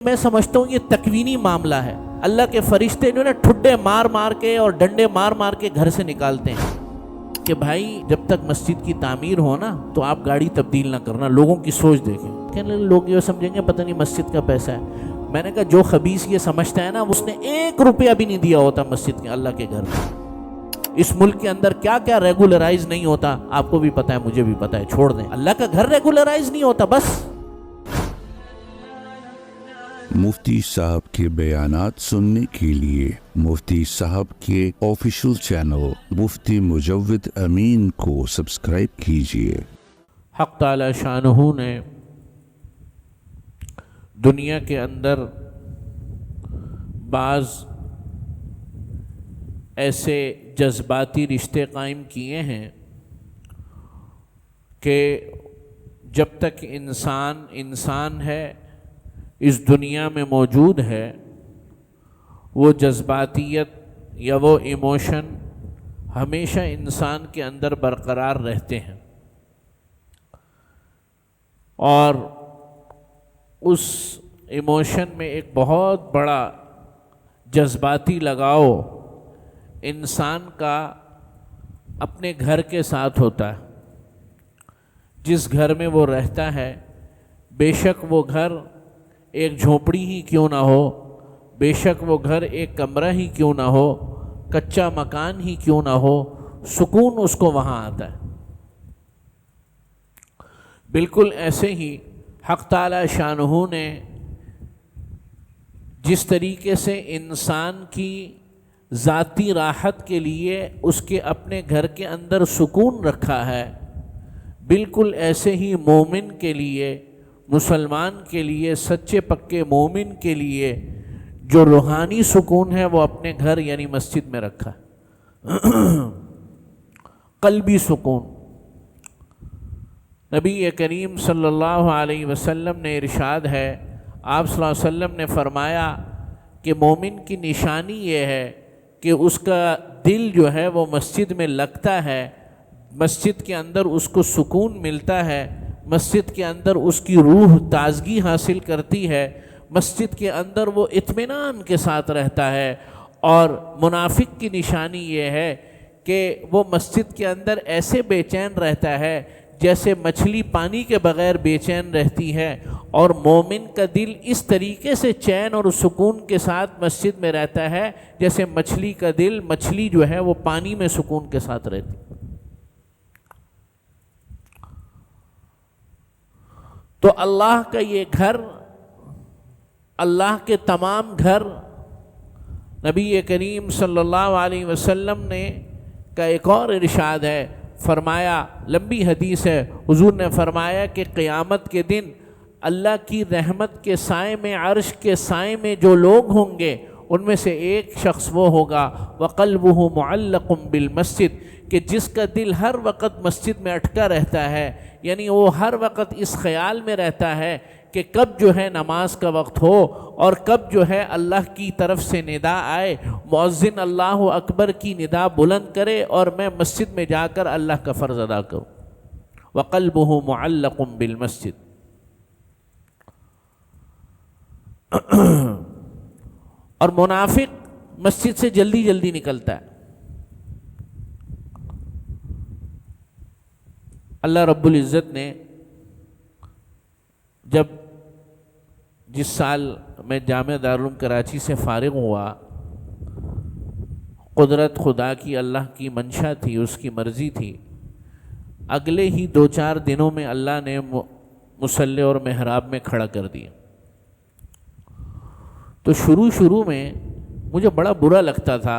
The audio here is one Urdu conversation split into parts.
میں سمجھتا ہوں یہ تکوینی معاملہ ہے. اللہ کے فرشتے جو نا ٹھڈے مار مار کے اور ڈنڈے مار مار کے گھر سے نکالتے ہیں کہ بھائی جب تک مسجد کی تعمیر ہو نا تو آپ گاڑی تبدیل نہ کرنا. لوگوں کی سوچ دیکھیں, کہنے لوگ یہ سمجھیں گے پتہ نہیں مسجد کا پیسہ ہے. میں نے کہا جو خبیث یہ سمجھتا ہے نا اس نے 1 روپیہ بھی نہیں دیا ہوتا مسجد کے, اللہ کے گھر میں. اس ملک کے اندر کیا کیا ریگولرائز نہیں ہوتا, آپ کو بھی پتا ہے مجھے بھی پتا ہے, چھوڑ دیں. اللہ کا گھر ریگولرائز نہیں ہوتا بس. مفتی صاحب کے بیانات سننے کے لیے مفتی صاحب کے آفیشیل چینل مفتی مجود امین کو سبسکرائب کیجیے. حق تعالی شانہ نے دنیا کے اندر بعض ایسے جذباتی رشتے قائم کیے ہیں کہ جب تک انسان ہے, اس دنیا میں موجود ہے, وہ جذباتیت یا وہ ایموشن ہمیشہ انسان کے اندر برقرار رہتے ہیں. اور اس ایموشن میں ایک بہت بڑا جذباتی لگاؤ انسان کا اپنے گھر کے ساتھ ہوتا ہے. جس گھر میں وہ رہتا ہے, بے شک وہ گھر ایک جھونپڑی ہی کیوں نہ ہو, بے شک وہ گھر ایک کمرہ ہی کیوں نہ ہو, کچا مکان ہی کیوں نہ ہو, سکون اس کو وہاں آتا ہے. بالکل ایسے ہی حق تعالی شانہ نے جس طریقے سے انسان کی ذاتی راحت کے لیے اس کے اپنے گھر کے اندر سکون رکھا ہے, بالکل ایسے ہی مومن کے لیے, مسلمان کے لیے, سچے پکے مومن کے لیے جو روحانی سکون ہے وہ اپنے گھر یعنی مسجد میں رکھا ہے. قلبی سکون. نبی کریم صلی اللہ علیہ وسلم نے ارشاد ہے, آپ صلی اللہ علیہ وسلم نے فرمایا کہ مومن کی نشانی یہ ہے کہ اس کا دل جو ہے وہ مسجد میں لگتا ہے, مسجد کے اندر اس کو سکون ملتا ہے, مسجد کے اندر اس کی روح تازگی حاصل کرتی ہے, مسجد کے اندر وہ اطمینان کے ساتھ رہتا ہے. اور منافق کی نشانی یہ ہے کہ وہ مسجد کے اندر ایسے بے چین رہتا ہے جیسے مچھلی پانی کے بغیر بے چین رہتی ہے, اور مومن کا دل اس طریقے سے چین اور سکون کے ساتھ مسجد میں رہتا ہے جیسے مچھلی کا دل, مچھلی جو ہے وہ پانی میں سکون کے ساتھ رہتی. تو اللہ کا یہ گھر, اللہ کے تمام گھر, نبی کریم صلی اللہ علیہ وسلم نے کا ایک اور ارشاد ہے, فرمایا, لمبی حدیث ہے, حضور نے فرمایا کہ قیامت کے دن اللہ کی رحمت کے سائے میں, عرش کے سائے میں جو لوگ ہوں گے ان میں سے ایک شخص وہ ہوگا وَقَلْبُهُ مُعَلَّقٌ بِالْمَسْجِدِ, کہ جس کا دل ہر وقت مسجد میں اٹکا رہتا ہے, یعنی وہ ہر وقت اس خیال میں رہتا ہے کہ کب جو ہے نماز کا وقت ہو اور کب جو ہے اللہ کی طرف سے ندا آئے, مؤذن اللہ اکبر کی ندا بلند کرے اور میں مسجد میں جا کر اللہ کا فرض ادا کروں. وَقَلْبُهُ مُعَلَّقٌ بِالْمَسْجِدِ. اور منافق مسجد سے جلدی جلدی نکلتا ہے. اللہ رب العزت نے جب جس سال میں جامعہ دارالعلوم کراچی سے فارغ ہوا, قدرت خدا کی, اللہ کی منشا تھی, اس کی مرضی تھی, اگلے ہی 2-4 دنوں میں اللہ نے مصلی اور محراب میں کھڑا کر دیا. تو شروع میں مجھے بڑا برا لگتا تھا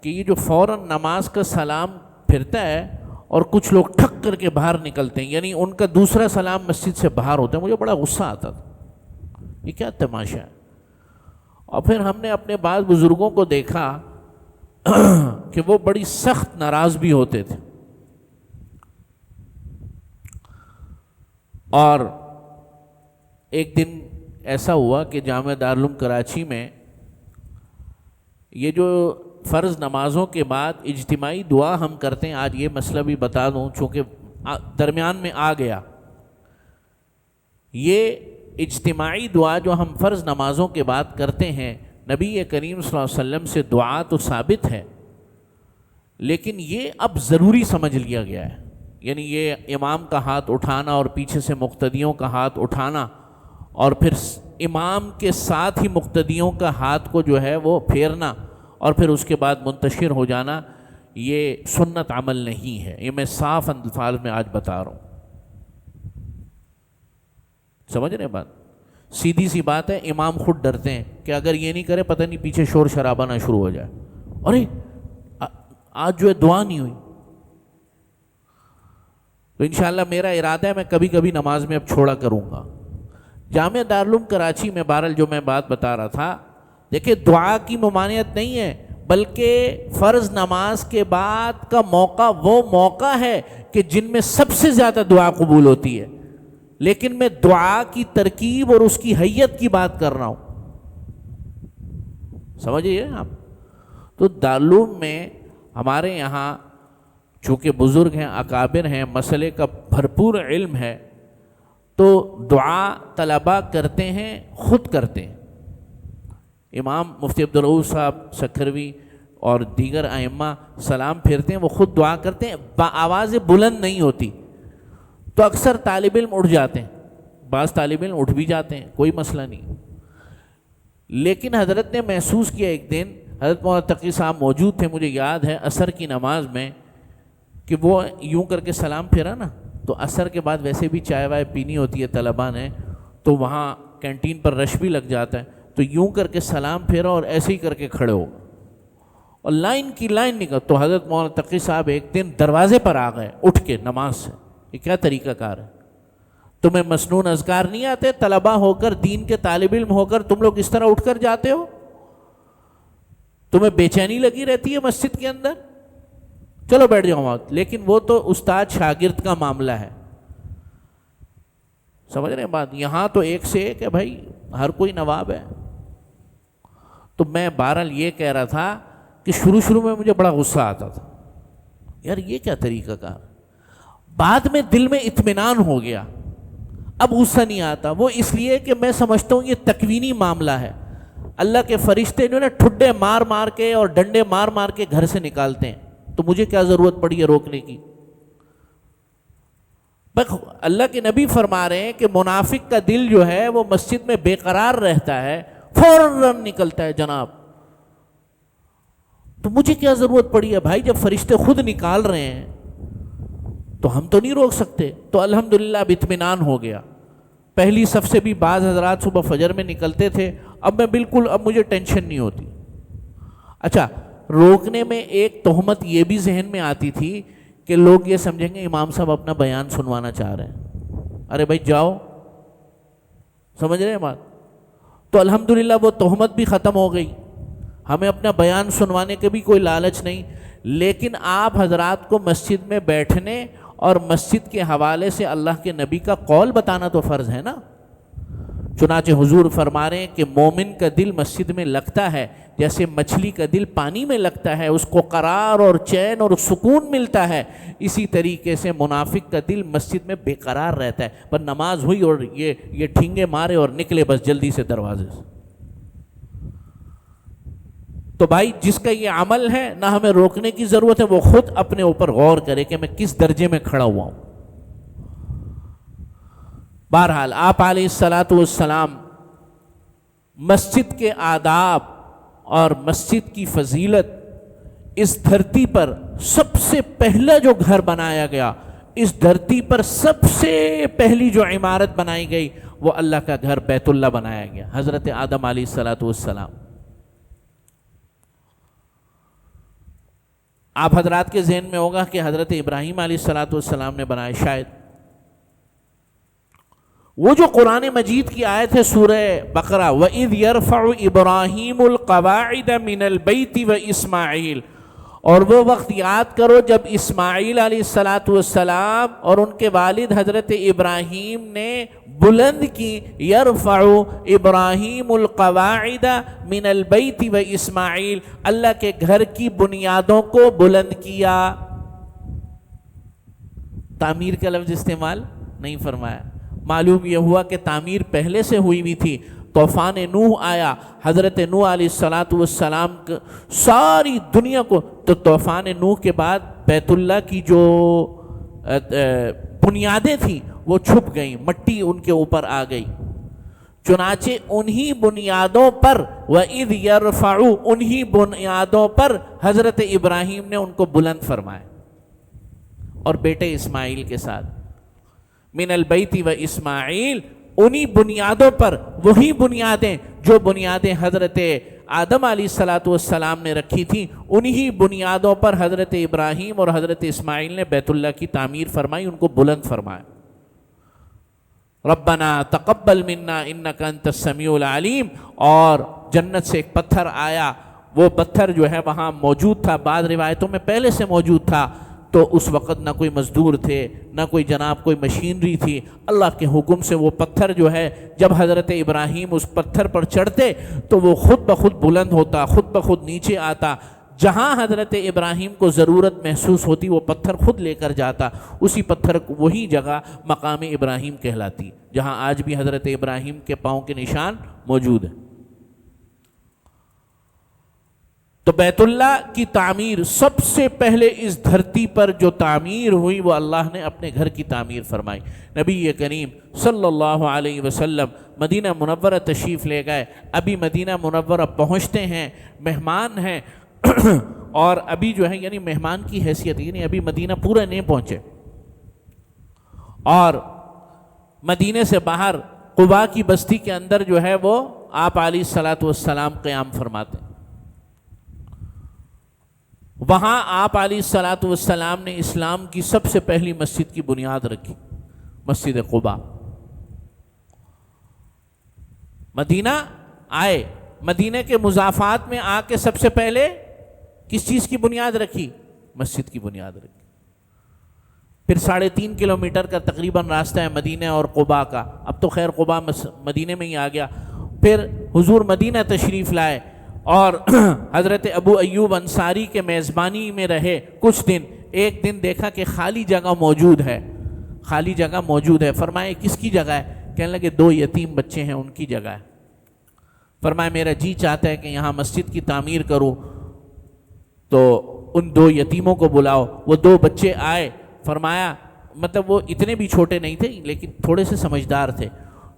کہ یہ جو فوراً نماز کا سلام پھرتا ہے اور کچھ لوگ ٹھک کر کے باہر نکلتے ہیں, یعنی ان کا دوسرا سلام مسجد سے باہر ہوتا ہے. مجھے بڑا غصہ آتا تھا, یہ کیا تماشا ہے. اور پھر ہم نے اپنے بعض بزرگوں کو دیکھا کہ وہ بڑی سخت ناراض بھی ہوتے تھے. اور ایک دن ایسا ہوا کہ جامعہ دارالعلوم کراچی میں یہ جو فرض نمازوں کے بعد اجتماعی دعا ہم کرتے ہیں, آج یہ مسئلہ بھی بتا دوں چونکہ درمیان میں آ گیا, یہ اجتماعی دعا جو ہم فرض نمازوں کے بعد کرتے ہیں، نبی کریم صلی اللہ علیہ وسلم سے دعا تو ثابت ہے، لیکن یہ اب ضروری سمجھ لیا گیا ہے. یعنی یہ امام کا ہاتھ اٹھانا اور پیچھے سے مقتدیوں کا ہاتھ اٹھانا اور پھر امام کے ساتھ ہی مقتدیوں کا ہاتھ کو جو ہے وہ پھیرنا اور پھر اس کے بعد منتشر ہو جانا، یہ سنت عمل نہیں ہے. یہ میں صاف الفاظ میں آج بتا رہا ہوں. سمجھ رہے بات؟ سیدھی سی بات ہے. امام خود ڈرتے ہیں کہ اگر یہ نہیں کرے پتہ نہیں پیچھے شور شرابہ نہ شروع ہو جائے، ارے آج جو ہے دعا نہیں ہوئی. تو انشاءاللہ میرا ارادہ ہے میں کبھی کبھی نماز میں اب چھوڑا کروں گا. جامعہ دارالعلوم کراچی میں بہرحال جو میں بات بتا رہا تھا، دیکھیں دعا کی ممانعت نہیں ہے، بلکہ فرض نماز کے بعد کا موقع وہ موقع ہے کہ جن میں سب سے زیادہ دعا قبول ہوتی ہے. لیکن میں دعا کی ترکیب اور اس کی حیت کی بات کر رہا ہوں. سمجھئے آپ؟ تو دارالعلوم میں ہمارے یہاں چونکہ بزرگ ہیں، اکابر ہیں، مسئلے کا بھرپور علم ہے، تو دعا طلبہ کرتے ہیں، خود کرتے ہیں. امام مفتی عبدالرؤوف صاحب سکھروی اور دیگر ائمہ سلام پھیرتے ہیں، وہ خود دعا کرتے ہیں، آواز بلند نہیں ہوتی. تو اکثر طالب علم اٹھ جاتے ہیں، بعض طالب علم اٹھ بھی جاتے ہیں، کوئی مسئلہ نہیں. لیکن حضرت نے محسوس کیا ایک دن، حضرت مولانا تقی صاحب موجود تھے، مجھے یاد ہے عصر کی نماز میں، کہ وہ یوں کر کے سلام پھیرا نا، تو عصر کے بعد ویسے بھی چائے وائے پینی ہوتی ہے طلباء نے، تو وہاں کینٹین پر رش بھی لگ جاتا ہے، تو یوں کر کے سلام پھیرا اور ایسے ہی کر کے کھڑے ہو اور لائن کی لائن نکل. تو حضرت مولانا تقی صاحب ایک دن دروازے پر آ گئے اٹھ کے نماز سے. یہ کیا طریقہ کار ہے؟ تمہیں مسنون اذکار نہیں آتے؟ طلباء ہو کر، دین کے طالب علم ہو کر تم لوگ اس طرح اٹھ کر جاتے ہو؟ تمہیں بے چینی لگی رہتی ہے مسجد کے اندر؟ چلو بیٹھ جاؤ وہاں. لیکن وہ تو استاد شاگرد کا معاملہ ہے. سمجھ رہے ہیں بات؟ یہاں تو ایک سے ایک ہے بھائی، ہر کوئی نواب ہے. تو میں بہرحال یہ کہہ رہا تھا کہ شروع میں مجھے بڑا غصہ آتا تھا، یار یہ کیا طریقہ کار. بعد میں دل میں اطمینان ہو گیا، اب غصہ نہیں آتا. وہ اس لیے کہ میں سمجھتا ہوں یہ تکوینی معاملہ ہے. اللہ کے فرشتے جو نا ٹھڈے مار مار کے اور ڈنڈے مار مار کے گھر سے نکالتے ہیں، تو مجھے کیا ضرورت پڑی ہے روکنے کی؟ اللہ کے نبی فرما رہے ہیں کہ منافق کا دل جو ہے وہ مسجد میں بے قرار رہتا ہے، فوراً نکلتا ہے جناب. تو مجھے کیا ضرورت پڑی ہے بھائی؟ جب فرشتے خود نکال رہے ہیں تو ہم تو نہیں روک سکتے. تو الحمدللہ اب اطمینان ہو گیا. پہلی صف سے بھی بعض حضرات صبح فجر میں نکلتے تھے، اب میں بالکل، اب مجھے ٹینشن نہیں ہوتی. اچھا، روکنے میں ایک تہمت یہ بھی ذہن میں آتی تھی کہ لوگ یہ سمجھیں گے امام صاحب اپنا بیان سنوانا چاہ رہے ہیں. ارے بھائی جاؤ، سمجھ رہے ہیں بات؟ تو الحمدللہ وہ تہمت بھی ختم ہو گئی. ہمیں اپنا بیان سنوانے کے بھی کوئی لالچ نہیں. لیکن آپ حضرات کو مسجد میں بیٹھنے اور مسجد کے حوالے سے اللہ کے نبی کا قول بتانا تو فرض ہے نا. چنانچہ حضور فرما رہے ہیں کہ مومن کا دل مسجد میں لگتا ہے جیسے مچھلی کا دل پانی میں لگتا ہے، اس کو قرار اور چین اور سکون ملتا ہے. اسی طریقے سے منافق کا دل مسجد میں بے قرار رہتا ہے. پر نماز ہوئی اور یہ ٹھینگے مارے اور نکلے بس جلدی سے دروازے سے. تو بھائی جس کا یہ عمل ہے نہ ہمیں روکنے کی ضرورت ہے، وہ خود اپنے اوپر غور کرے کہ میں کس درجے میں کھڑا ہوا ہوں. بہرحال آپ علیہ الصلاۃ والسلام مسجد کے آداب اور مسجد کی فضیلت، اس دھرتی پر سب سے پہلا جو گھر بنایا گیا، اس دھرتی پر سب سے پہلی جو عمارت بنائی گئی وہ اللہ کا گھر بیت اللہ بنایا گیا، حضرت آدم علیہ الصلاۃ والسلام. آپ حضرات کے ذہن میں ہوگا کہ حضرت ابراہیم علیہ الصلاۃ والسلام نے بنایا، شاید. وہ جو قرآن مجید کی آیت ہے سورہ بقرہ، وَإِذْ يَرْفَعُ إِبْرَاهِيمُ الْقَوَاعِدَ مِنَ الْبَيْتِ وَإِسْمَاعِيلُ، اور وہ وقت یاد کرو جب اسماعیل علیہ الصلاۃ والسلام اور ان کے والد حضرت ابراہیم نے بلند کی، يَرْفَعُ إِبْرَاهِيمُ الْقَوَاعِدَ مِنَ الْبَيْتِ وَإِسْمَاعِيلُ، اللہ کے گھر کی بنیادوں کو بلند کیا. تعمیر کا لفظ استعمال نہیں فرمایا. معلوم یہ ہوا کہ تعمیر پہلے سے ہوئی تھی. طوفان نوح آیا, حضرت نوح علیہ السلام ساری دنیا کو, تو طوفان نوح کے بعد بیت اللہ کی جو بنیادیں تھیں وہ چھپ گئیں, مٹی ان کے اوپر آ گئی. چنانچہ انہی بنیادوں پر وَإِذْ يَرْفَعُ, انہی بنیادوں پر حضرت ابراہیم نے ان کو بلند فرمایا, اور بیٹے اسماعیل کے ساتھ. من البیت و اسماعیل, انہی بنیادوں پر, وہی بنیادیں جو بنیادیں حضرت آدم علیہ السلام نے رکھی تھیں, انہی بنیادوں پر حضرت ابراہیم اور حضرت اسماعیل نے بیت اللہ کی تعمیر فرمائی, ان کو بلند فرمایا. ربنا تقبل منا انک انت السمیع العلیم. اور جنت سے ایک پتھر آیا, وہ پتھر جو ہے وہاں موجود تھا, بعض روایتوں میں پہلے سے موجود تھا. تو اس وقت نہ کوئی مزدور تھے, نہ کوئی جناب کوئی مشینری تھی. اللہ کے حکم سے وہ پتھر جو ہے, جب حضرت ابراہیم اس پتھر پر چڑھتے تو وہ خود بخود بلند ہوتا, خود بخود نیچے آتا. جہاں حضرت ابراہیم کو ضرورت محسوس ہوتی وہ پتھر خود لے کر جاتا. اسی پتھر وہی جگہ مقام ابراہیم کہلاتی, جہاں آج بھی حضرت ابراہیم کے پاؤں کے نشان موجود ہیں. تو بیت اللہ کی تعمیر سب سے پہلے اس دھرتی پر جو تعمیر ہوئی وہ اللہ نے اپنے گھر کی تعمیر فرمائی. نبی کریم صلی اللہ علیہ وسلم مدینہ منورہ تشریف لے گئے. ابھی مدینہ منورہ پہنچتے ہیں, مہمان ہیں اور ابھی جو ہے یعنی مہمان کی حیثیت, یعنی ابھی مدینہ پورا نہیں پہنچے, اور مدینے سے باہر قباء کی بستی کے اندر جو ہے وہ آپ علیہ السلام قیام فرماتے ہیں. وہاں آپ علیہ السلام نے اسلام کی سب سے پہلی مسجد کی بنیاد رکھی, مسجد قباء. مدینہ آئے, مدینہ کے مضافات میں آ کے سب سے پہلے کس چیز کی بنیاد رکھی؟ مسجد کی بنیاد رکھی. پھر 3.5 کلومیٹر کا تقریباً راستہ ہے مدینہ اور قباء کا. اب تو خیر قباء مدینہ میں ہی آ گیا. پھر حضور مدینہ تشریف لائے اور حضرت ابو ایوب انصاری کے میزبانی میں رہے کچھ دن. ایک دن دیکھا کہ خالی جگہ موجود ہے, خالی جگہ موجود ہے. فرمائے کس کی جگہ ہے؟ کہنے لگے 2 یتیم بچے ہیں ان کی جگہ ہے. فرمایا میرا جی چاہتا ہے کہ یہاں مسجد کی تعمیر کروں, تو ان 2 یتیموں کو بلاؤ. وہ 2 بچے آئے. فرمایا مطلب وہ اتنے بھی چھوٹے نہیں تھے لیکن تھوڑے سے سمجھدار تھے.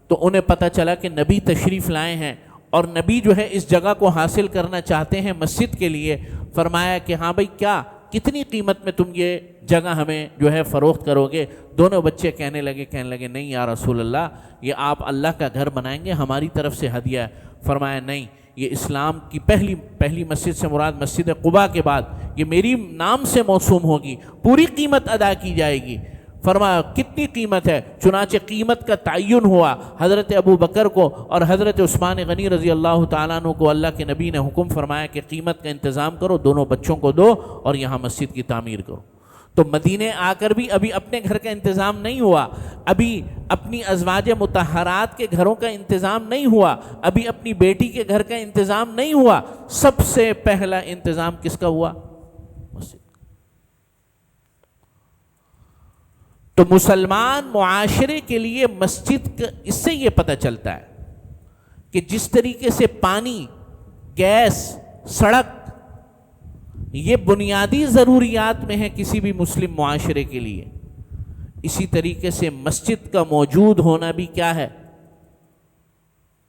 تو انہیں پتہ چلا کہ نبی تشریف لائے ہیں اور نبی جو ہے اس جگہ کو حاصل کرنا چاہتے ہیں مسجد کے لیے. فرمایا کہ ہاں بھائی کیا کتنی قیمت میں تم یہ جگہ ہمیں جو ہے فروخت کرو گے؟ دونوں بچے کہنے لگے نہیں یا رسول اللہ, یہ آپ اللہ کا گھر بنائیں گے, ہماری طرف سے ہدیہ ہے. فرمایا نہیں, یہ اسلام کی پہلی مسجد سے مراد مسجد قباء کے بعد یہ میری نام سے موسوم ہوگی, پوری قیمت ادا کی جائے گی. فرمایا کتنی قیمت ہے؟ چنانچہ قیمت کا تعین ہوا. حضرت ابو بکر کو اور حضرت عثمان غنی رضی اللہ تعالیٰ عنہ کو اللہ کے نبی نے حکم فرمایا کہ قیمت کا انتظام کرو, دونوں بچوں کو دو اور یہاں مسجد کی تعمیر کرو. تو مدینے آ کر بھی ابھی اپنے گھر کا انتظام نہیں ہوا, ابھی اپنی ازواج مطہرات کے گھروں کا انتظام نہیں ہوا, ابھی اپنی بیٹی کے گھر کا انتظام نہیں ہوا. سب سے پہلا انتظام کس کا ہوا؟ مسجد. تو مسلمان معاشرے کے لیے مسجد اس سے یہ پتہ چلتا ہے کہ جس طریقے سے پانی, گیس, سڑک یہ بنیادی ضروریات میں ہے کسی بھی مسلم معاشرے کے لیے, اسی طریقے سے مسجد کا موجود ہونا بھی کیا ہے؟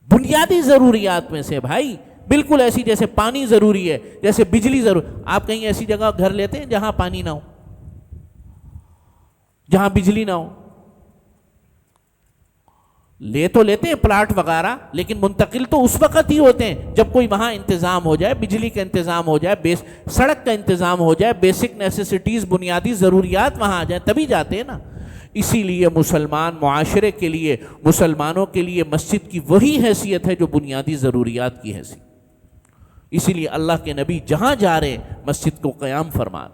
بنیادی ضروریات میں سے. بھائی بالکل ایسی جیسے پانی ضروری ہے, جیسے بجلی ضروری. آپ کہیں ایسی جگہ گھر لیتے ہیں جہاں پانی نہ ہو, جہاں بجلی نہ ہو؟ لے تو لیتے ہیں پلاٹ وغیرہ, لیکن منتقل تو اس وقت ہی ہوتے ہیں جب کوئی وہاں انتظام ہو جائے, بجلی کا انتظام ہو جائے, سڑک کا انتظام ہو جائے, بیسک نیسیسٹیز بنیادی ضروریات وہاں آ جائیں, تبھی جاتے ہیں نا. اسی لیے مسلمان معاشرے کے لیے, مسلمانوں کے لیے مسجد کی وہی حیثیت ہے جو بنیادی ضروریات کی حیثیت. اسی لیے اللہ کے نبی جہاں جا رہے مسجد کو قیام فرما.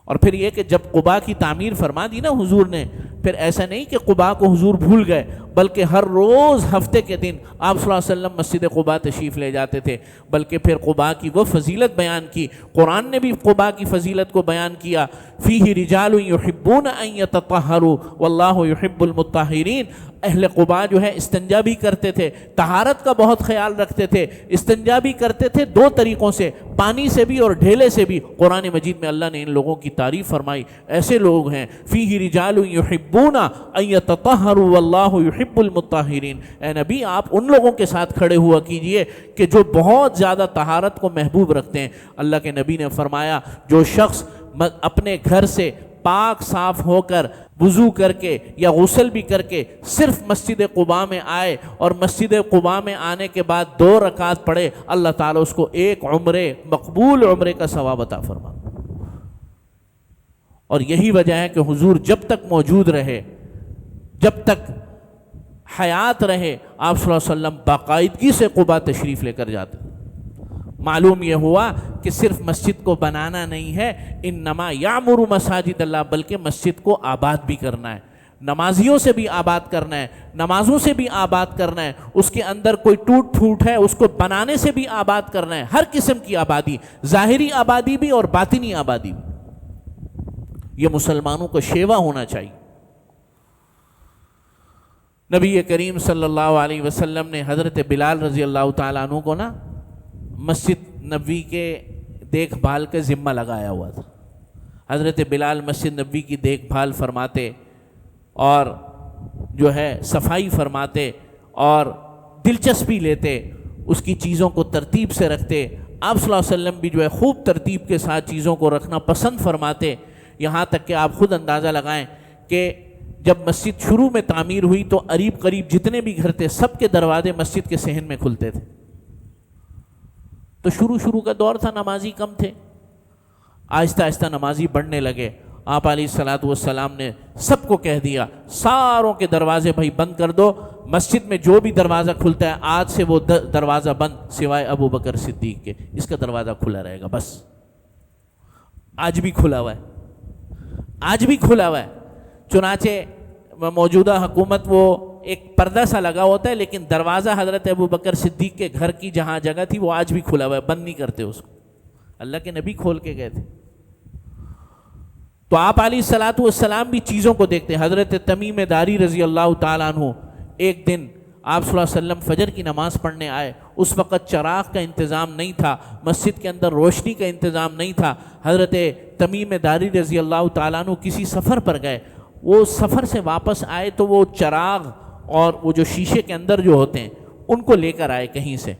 اور پھر یہ کہ جب قباء کی تعمیر فرما دی نا حضور نے, پھر ایسا نہیں کہ قباء کو حضور بھول گئے, بلکہ ہر روز ہفتے کے دن آپ صلی اللہ علیہ وسلم مسجد قباء تشریف لے جاتے تھے، بلکہ پھر قباء کی وہ فضیلت بیان کی، قرآن نے بھی قباء کی فضیلت کو بیان کیا، فیہ رجال یحبون ان یتطہروا واللہ یحب المطہرین۔ اہل قباء جو ہے استنجا بھی کرتے تھے، طہارت کا بہت خیال رکھتے تھے، استنجا بھی کرتے تھے دو طریقوں سے، پانی سے بھی اور ڈھیلے سے بھی۔ قرآن مجید میں اللہ نے ان لوگوں کی تعریف فرمائی، ایسے لوگ ہیں فیہ رجال یحبون ان یتطہروا واللہ یحب المطہرین۔ اے نبی آپ ان لوگوں کے ساتھ کھڑے ہوا کیجئے کہ جو بہت زیادہ طہارت کو محبوب رکھتے ہیں۔ اللہ کے نبی نے فرمایا جو شخص اپنے گھر سے پاک صاف ہو کر وضو کر کے یا غسل بھی کر کے صرف مسجد قباء میں آئے اور مسجد قباء میں آنے کے بعد 2 رکعت پڑھے، اللہ تعالیٰ اس کو ایک عمرے مقبول عمرے کا ثواب عطا فرما۔ اور یہی وجہ ہے کہ حضور جب تک موجود رہے، جب تک حیات رہے، آپ صلی اللہ علیہ وسلم باقاعدگی سے قباء تشریف لے کر جاتے۔ معلوم یہ ہوا کہ صرف مسجد کو بنانا نہیں ہے، انما یعمر مساجد اللہ، بلکہ مسجد کو آباد بھی کرنا ہے، نمازیوں سے بھی آباد کرنا ہے، نمازوں سے بھی آباد کرنا ہے، اس کے اندر کوئی ٹوٹ پھوٹ ہے اس کو بنانے سے بھی آباد کرنا ہے، ہر قسم کی آبادی، ظاہری آبادی بھی اور باطنی آبادی بھی، یہ مسلمانوں کو شیوا ہونا چاہیے۔ نبی کریم صلی اللہ علیہ وسلم نے حضرت بلال رضی اللہ تعالیٰ عنہ کو نا مسجد نبوی کے دیکھ بھال کا ذمہ لگایا ہوا تھا۔ حضرت بلال مسجد نبوی کی دیکھ بھال فرماتے اور جو ہے صفائی فرماتے اور دلچسپی لیتے، اس کی چیزوں کو ترتیب سے رکھتے۔ آپ صلی اللہ علیہ وسلم بھی جو ہے خوب ترتیب کے ساتھ چیزوں کو رکھنا پسند فرماتے، یہاں تک کہ آپ خود اندازہ لگائیں کہ جب مسجد شروع میں تعمیر ہوئی تو قریب قریب جتنے بھی گھر تھے سب کے دروازے مسجد کے صحن میں کھلتے تھے۔ تو شروع کا دور تھا، نمازی کم تھے، آہستہ آہستہ نمازی بڑھنے لگے۔ آپ علیہ الصلوۃ والسلام نے سب کو کہہ دیا ساروں کے دروازے بھائی بند کر دو، مسجد میں جو بھی دروازہ کھلتا ہے آج سے وہ دروازہ بند سوائے ابو بکر صدیق کے، اس کا دروازہ کھلا رہے گا بس۔ آج بھی کھلا ہوا ہے، آج بھی کھلا ہوا ہے۔ چنانچہ موجودہ حکومت وہ ایک پردہ سا لگا ہوتا ہے، لیکن دروازہ حضرت ابو بکر صدیق کے گھر کی جہاں جگہ تھی وہ آج بھی کھلا ہوا ہے، بند نہیں کرتے اس کو، اللہ کے نبی کھول کے گئے تھے۔ تو آپ علیہ الصلوۃ والسلام بھی چیزوں کو دیکھتے ہیں۔ حضرت تمیم داری رضی اللہ تعالیٰ عنہ ایک دن آپ صلی اللہ علیہ وسلم فجر کی نماز پڑھنے آئے، اس وقت چراغ کا انتظام نہیں تھا، مسجد کے اندر روشنی کا انتظام نہیں تھا۔ حضرت تمیم داری رضی اللہ تعالیٰ عنہ کسی سفر پر گئے، وہ سفر سے واپس آئے تو وہ چراغ اور وہ جو شیشے کے اندر جو ہوتے ہیں ان کو لے کر آئے کہیں سے،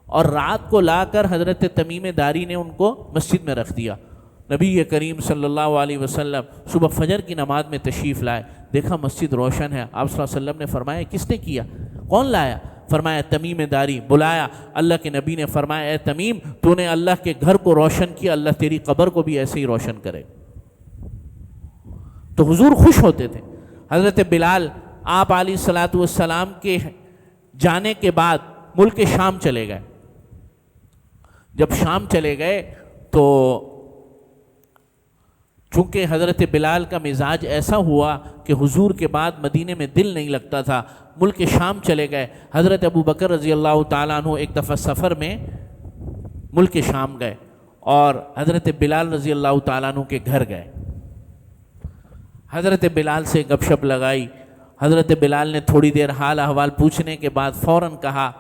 اور رات کو لا کر حضرت تمیم داری نے ان کو مسجد میں رکھ دیا۔ نبی کریم صلی اللہ علیہ وسلم صبح فجر کی نماز میں تشریف لائے، دیکھا مسجد روشن ہے۔ آپ صلی اللہ علیہ وسلم نے فرمایا کس نے کیا، کون لایا؟ فرمایا تمیم داری۔ بلایا، اللہ کے نبی نے فرمایا اے تمیم تو نے اللہ کے گھر کو روشن کیا، اللہ تیری قبر کو بھی ایسے ہی روشن کرے۔ تو حضور خوش ہوتے تھے۔ حضرت بلال آپ علیہ الصلوۃ والسلام کے جانے کے بعد ملک شام چلے گئے۔ جب شام چلے گئے تو چونکہ حضرت بلال کا مزاج ایسا ہوا کہ حضور کے بعد مدینے میں دل نہیں لگتا تھا، ملک شام چلے گئے۔ حضرت ابو بکر رضی اللہ تعالیٰ عنہ ایک دفعہ سفر میں ملک شام گئے اور حضرت بلال رضی اللہ تعالیٰ عنہ کے گھر گئے۔ حضرت بلال سے گپ شپ لگائی۔ حضرت بلال نے تھوڑی دیر حال احوال پوچھنے کے بعد فوراً کہا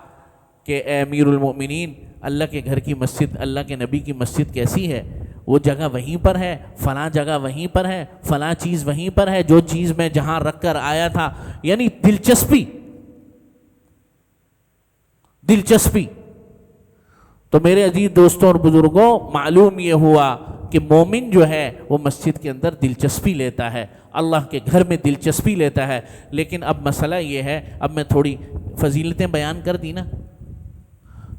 کہ اے امیر المؤمنین، اللہ کے گھر کی مسجد، اللہ کے نبی کی مسجد کیسی ہے؟ وہ جگہ وہیں پر ہے، فلاں جگہ وہیں پر ہے، فلاں چیز وہیں پر ہے، جو چیز میں جہاں رکھ کر آیا تھا۔ یعنی دلچسپی۔ تو میرے عزیز دوستوں اور بزرگوں، معلوم یہ ہوا کہ مومن جو ہے وہ مسجد کے اندر دلچسپی لیتا ہے، اللہ کے گھر میں دلچسپی لیتا ہے۔ لیکن اب مسئلہ یہ ہے، اب میں تھوڑی فضیلتیں بیان کر دی نا،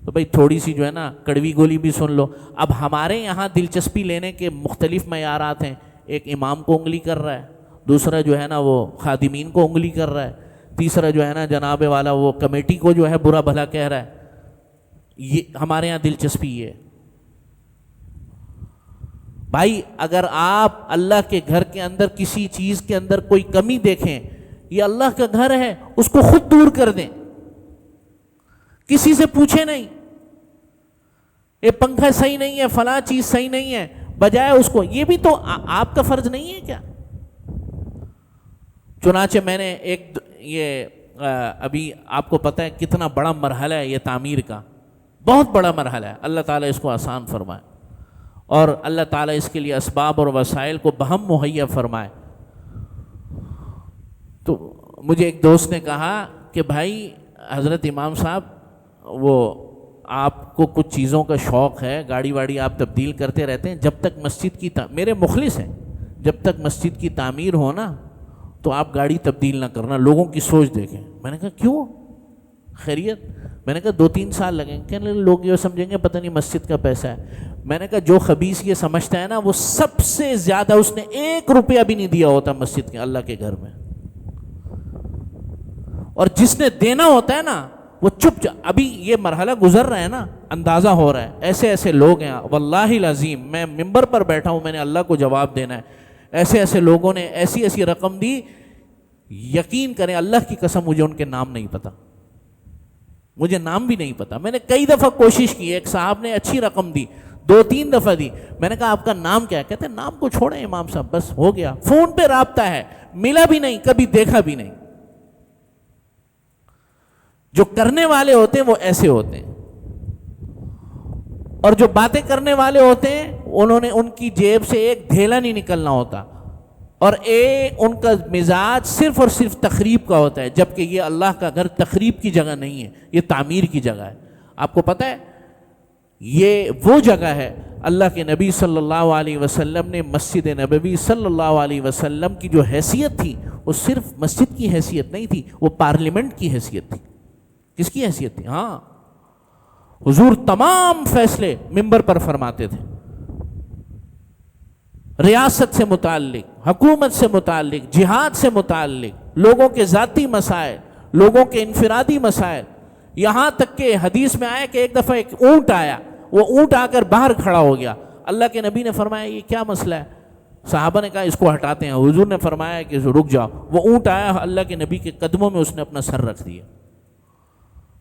تو بھئی تھوڑی سی جو ہے نا کڑوی گولی بھی سن لو۔ اب ہمارے یہاں دلچسپی لینے کے مختلف معیارات ہیں، ایک امام کو انگلی کر رہا ہے، دوسرا جو ہے نا وہ خادمین کو انگلی کر رہا ہے، تیسرا جو ہے نا جناب والا وہ کمیٹی کو جو ہے برا بھلا کہہ رہا ہے۔ یہ ہمارے یہاں دلچسپی یہ ہے۔ بھائی اگر آپ اللہ کے گھر کے اندر کسی چیز کے اندر کوئی کمی دیکھیں یہ اللہ کا گھر ہے، اس کو خود دور کر دیں، کسی سے پوچھے نہیں، یہ پنکھا صحیح نہیں ہے، فلاں چیز صحیح نہیں ہے، بجائے اس کو، یہ بھی تو آپ کا فرض نہیں ہے کیا؟ چنانچہ میں نے ابھی آپ کو پتہ ہے کتنا بڑا مرحلہ ہے یہ تعمیر کا، بہت بڑا مرحلہ ہے، اللہ تعالیٰ اس کو آسان فرمائے اور اللہ تعالیٰ اس کے لیے اسباب اور وسائل کو بہم مہیا فرمائے۔ تو مجھے ایک دوست نے کہا کہ بھائی حضرت امام صاحب، وہ آپ کو کچھ چیزوں کا شوق ہے، گاڑی واڑی آپ تبدیل کرتے رہتے ہیں، جب تک مسجد کی میرے مخلص ہیں، جب تک مسجد کی تعمیر ہو نا تو آپ گاڑی تبدیل نہ کرنا، لوگوں کی سوچ دیکھیں۔ میں نے کہا کیوں؟ خیریت؟ میں نے کہا 2-3 سال لگیں گے، کہنے لگے لوگ یہ سمجھیں گے پتہ نہیں مسجد کا پیسہ ہے۔ میں نے کہا جو خبیث یہ سمجھتا ہے نا، وہ سب سے زیادہ اس نے 1 روپیہ بھی نہیں دیا ہوتا مسجد کے، اللہ کے گھر میں، اور جس نے دینا ہوتا ہے نا وہ ابھی یہ مرحلہ گزر رہا ہے نا، اندازہ ہو رہا ہے، ایسے ایسے لوگ ہیں، واللہ العظیم میں ممبر پر بیٹھا ہوں، میں نے اللہ کو جواب دینا ہے، ایسے ایسے لوگوں نے ایسی ایسی رقم دی، یقین کریں اللہ کی قسم مجھے ان کے نام نہیں پتا، مجھے نام بھی نہیں پتا۔ میں نے کئی دفعہ کوشش کی، ایک صاحب نے اچھی رقم دی، 2-3 دفعہ دی، میں نے کہا آپ کا نام کیا ہے؟ کہتے ہیں نام کو چھوڑیں امام صاحب، بس ہو گیا، فون پہ رابطہ ہے، ملا بھی نہیں، کبھی دیکھا بھی نہیں۔ جو کرنے والے ہوتے ہیں وہ ایسے ہوتے ہیں، اور جو باتیں کرنے والے ہوتے ہیں ان کی جیب سے ایک دھیلا نہیں نکلنا ہوتا، اور ان کا مزاج صرف اور صرف تخریب کا ہوتا ہے، جبکہ یہ اللہ کا گھر تخریب کی جگہ نہیں ہے، یہ تعمیر کی جگہ ہے۔ آپ کو پتہ ہے یہ وہ جگہ ہے، اللہ کے نبی صلی اللہ علیہ وسلم نے مسجد نبوی صلی اللہ علیہ وسلم کی جو حیثیت تھی وہ صرف مسجد کی حیثیت نہیں تھی، وہ پارلیمنٹ کی حیثیت تھی۔ کس کی حیثیت تھی؟ ہاں، حضور تمام فیصلے ممبر پر فرماتے تھے، ریاست سے متعلق، حکومت سے متعلق، جہاد سے متعلق، لوگوں کے ذاتی مسائل، لوگوں کے انفرادی مسائل، یہاں تک کہ حدیث میں آیا کہ ایک دفعہ ایک اونٹ آیا، وہ اونٹ آ کر باہر کھڑا ہو گیا، اللہ کے نبی نے فرمایا یہ کیا مسئلہ ہے؟ صحابہ نے کہا اس کو ہٹاتے ہیں، حضور نے فرمایا کہ رک جاؤ، وہ اونٹ آیا، اللہ کے نبی کے قدموں میں اس نے اپنا سر رکھ دیا،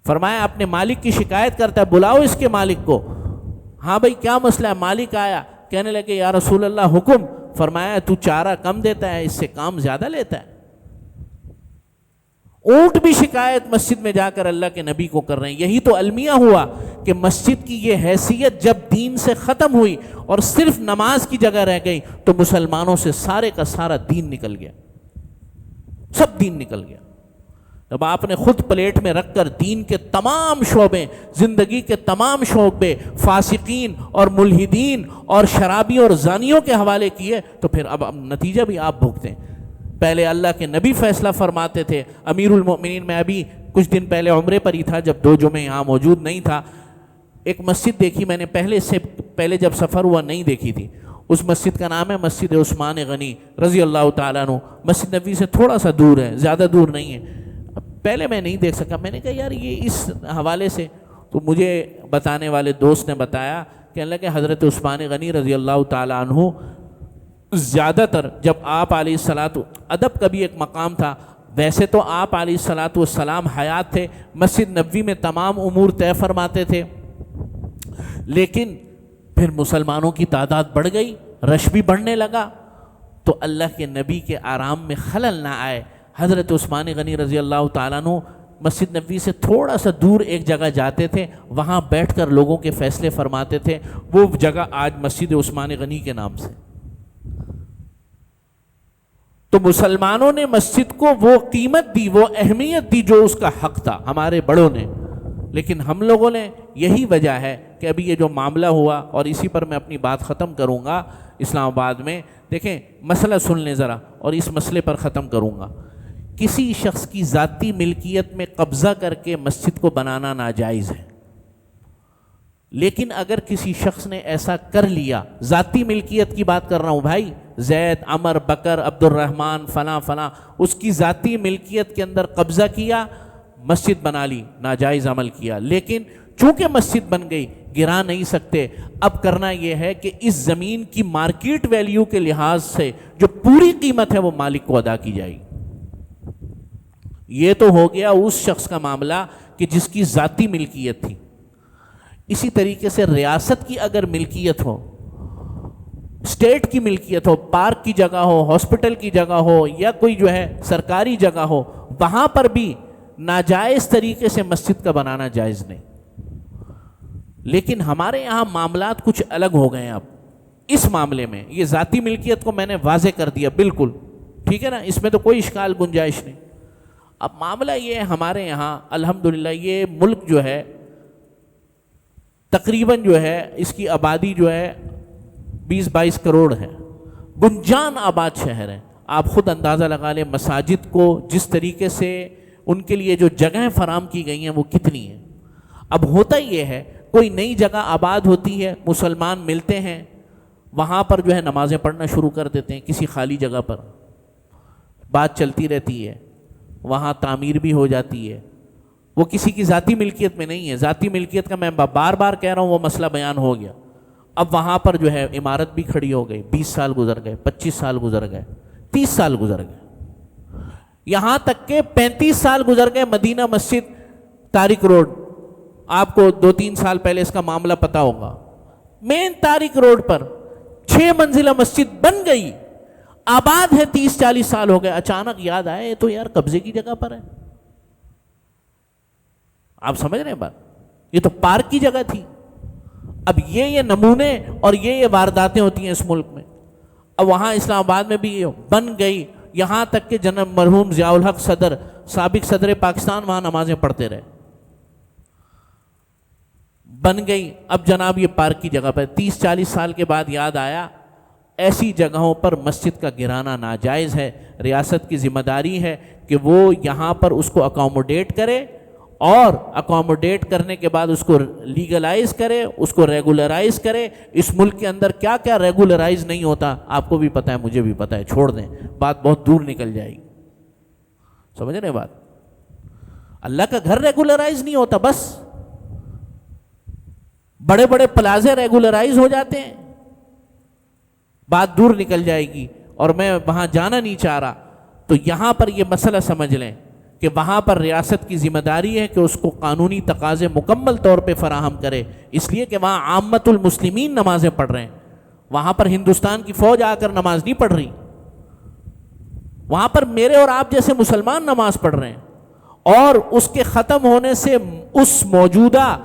فرمایا اپنے مالک کی شکایت کرتا ہے، بلاؤ اس کے مالک کو۔ ہاں بھائی کیا مسئلہ ہے؟ مالک آیا، کہنے لگے یا رسول اللہ حکم، فرمایا تو چارہ کم دیتا ہے، اس سے کام زیادہ لیتا ہے۔ اونٹ بھی شکایت مسجد میں جا کر اللہ کے نبی کو کر رہے ہیں۔ یہی تو المیہ ہوا کہ مسجد کی یہ حیثیت جب دین سے ختم ہوئی اور صرف نماز کی جگہ رہ گئی تو مسلمانوں سے سارے کا سارا دین نکل گیا، سب دین نکل گیا۔ جب آپ نے خود پلیٹ میں رکھ کر دین کے تمام شعبے، زندگی کے تمام شعبے فاسقین اور ملحدین اور شرابیوں اور زانیوں کے حوالے کیے تو پھر اب نتیجہ بھی آپ بھگتیں۔ پہلے اللہ کے نبی فیصلہ فرماتے تھے، امیر المؤمنین، میں ابھی کچھ دن پہلے عمرے پر ہی تھا، جب 2 جمعے یہاں موجود نہیں تھا، ایک مسجد دیکھی میں نے، پہلے جب سفر ہوا نہیں دیکھی تھی۔ اس مسجد کا نام ہے مسجد عثمان غنی رضی اللہ تعالیٰ عنہ، مسجد نبوی سے تھوڑا سا دور ہے، زیادہ دور نہیں ہے۔ پہلے میں نہیں دیکھ سکا، میں نے کہا یار یہ اس حوالے سے، تو مجھے بتانے والے دوست نے بتایا کہ اللہ کے حضرت عثمان غنی رضی اللہ تعالیٰ عنہ زیادہ تر جب آپ علیہ الصلاۃ، ادب کا بھی ایک مقام تھا، ویسے تو آپ علیہ الصلاۃ والسلام حیات تھے، مسجد نبوی میں تمام امور طے فرماتے تھے، لیکن پھر مسلمانوں کی تعداد بڑھ گئی، رش بھی بڑھنے لگا، تو اللہ کے نبی کے آرام میں خلل نہ آئے، حضرت عثمان غنی رضی اللہ تعالیٰ عنہ مسجد نبوی سے تھوڑا سا دور ایک جگہ جاتے تھے، وہاں بیٹھ کر لوگوں کے فیصلے فرماتے تھے، وہ جگہ آج مسجد عثمان غنی کے نام سے۔ تو مسلمانوں نے مسجد کو وہ قیمت دی، وہ اہمیت دی جو اس کا حق تھا، ہمارے بڑوں نے، لیکن ہم لوگوں نے، یہی وجہ ہے کہ ابھی یہ جو معاملہ ہوا، اور اسی پر میں اپنی بات ختم کروں گا، اسلام آباد میں دیکھیں مسئلہ سن لیں ذرا، اور اس مسئلے پر ختم کروں گا۔ کسی شخص کی ذاتی ملکیت میں قبضہ کر کے مسجد کو بنانا ناجائز ہے، لیکن اگر کسی شخص نے ایسا کر لیا، ذاتی ملکیت کی بات کر رہا ہوں بھائی، زید، عمر، بکر، عبد الرحمن، فلاں فلاں، اس کی ذاتی ملکیت کے اندر قبضہ کیا، مسجد بنا لی، ناجائز عمل کیا، لیکن چونکہ مسجد بن گئی گرا نہیں سکتے۔ اب کرنا یہ ہے کہ اس زمین کی مارکیٹ ویلیو کے لحاظ سے جو پوری قیمت ہے وہ مالک کو ادا کی جائے گی۔ یہ تو ہو گیا اس شخص کا معاملہ کہ جس کی ذاتی ملکیت تھی. اسی طریقے سے ریاست کی اگر ملکیت ہو، اسٹیٹ کی ملکیت ہو، پارک کی جگہ ہو، ہاسپٹل کی جگہ ہو، یا کوئی جو ہے سرکاری جگہ ہو، وہاں پر بھی ناجائز طریقے سے مسجد کا بنانا جائز نہیں. لیکن ہمارے یہاں معاملات کچھ الگ ہو گئے ہیں. اب اس معاملے میں یہ ذاتی ملکیت کو میں نے واضح کر دیا بالکل، ٹھیک ہے نا، اس میں تو کوئی اشکال گنجائش نہیں. اب معاملہ یہ ہے ہمارے یہاں الحمدللہ یہ ملک جو ہے تقریباً جو ہے اس کی آبادی جو ہے 20-22 کروڑ ہے، گنجان آباد شہر ہے. آپ خود اندازہ لگا لیں مساجد کو جس طریقے سے ان کے لیے جو جگہیں فراہم کی گئی ہیں وہ کتنی ہیں. اب ہوتا یہ ہے کوئی نئی جگہ آباد ہوتی ہے، مسلمان ملتے ہیں، وہاں پر جو ہے نمازیں پڑھنا شروع کر دیتے ہیں کسی خالی جگہ پر، بات چلتی رہتی ہے، وہاں تعمیر بھی ہو جاتی ہے. وہ کسی کی ذاتی ملکیت میں نہیں ہے. ذاتی ملکیت کا میں بار بار کہہ رہا ہوں، وہ مسئلہ بیان ہو گیا. اب وہاں پر جو ہے عمارت بھی کھڑی ہو گئی، 20 سال گزر گئے، 25 سال گزر گئے، 30 سال گزر گئے، یہاں تک کہ 35 سال گزر گئے. مدینہ مسجد طارق روڈ، آپ کو 2-3 سال پہلے اس کا معاملہ پتا ہوگا، مین طارق روڈ پر 6 منزلہ مسجد بن گئی، آباد ہے، 30-40 سال ہو گئے. اچانک یاد آئے یہ تو یار قبضے کی جگہ پر ہے. آپ سمجھ رہے ہیں بات؟ یہ تو پارک کی جگہ تھی. اب یہ نمونے اور یہ وارداتیں ہوتی ہیں اس ملک میں. اب وہاں اسلام آباد میں بھی یہ بن گئی، یہاں تک کہ جناب مرحوم ضیاء الحق صدر، سابق صدر پاکستان وہاں نمازیں پڑھتے رہے، بن گئی. اب جناب یہ پارک کی جگہ پر 30-40 سال کے بعد یاد آیا ایسی جگہوں پر مسجد کا گرانا ناجائز ہے. ریاست کی ذمہ داری ہے کہ وہ یہاں پر اس کو اکوموڈیٹ کرے، اور اکوموڈیٹ کرنے کے بعد اس کو لیگلائز کرے، اس کو ریگولرائز کرے. اس ملک کے اندر کیا کیا ریگولرائز نہیں ہوتا آپ کو بھی پتہ ہے، مجھے بھی پتہ ہے، چھوڑ دیں، بات بہت دور نکل جائے گی. سمجھ رہے بات؟ اللہ کا گھر ریگولرائز نہیں ہوتا، بس بڑے بڑے پلازے ریگولرائز ہو جاتے ہیں، بات دور نکل جائے گی اور میں وہاں جانا نہیں چاہ رہا. تو یہاں پر یہ مسئلہ سمجھ لیں کہ وہاں پر ریاست کی ذمہ داری ہے کہ اس کو قانونی تقاضے مکمل طور پہ فراہم کرے، اس لیے کہ وہاں عامت المسلمین نمازیں پڑھ رہے ہیں. وہاں پر ہندوستان کی فوج آ کر نماز نہیں پڑھ رہی، وہاں پر میرے اور آپ جیسے مسلمان نماز پڑھ رہے ہیں. اور اس کے ختم ہونے سے اس موجودہ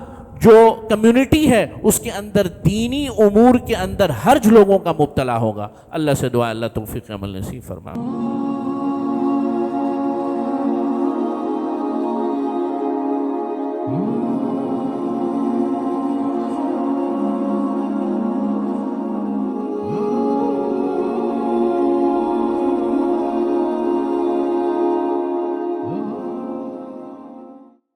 جو کمیونٹی ہے اس کے اندر دینی امور کے اندر حرج لوگوں کا مبتلا ہوگا. اللہ سے دعا اللہ توفیق عمل نصیب فرمائے.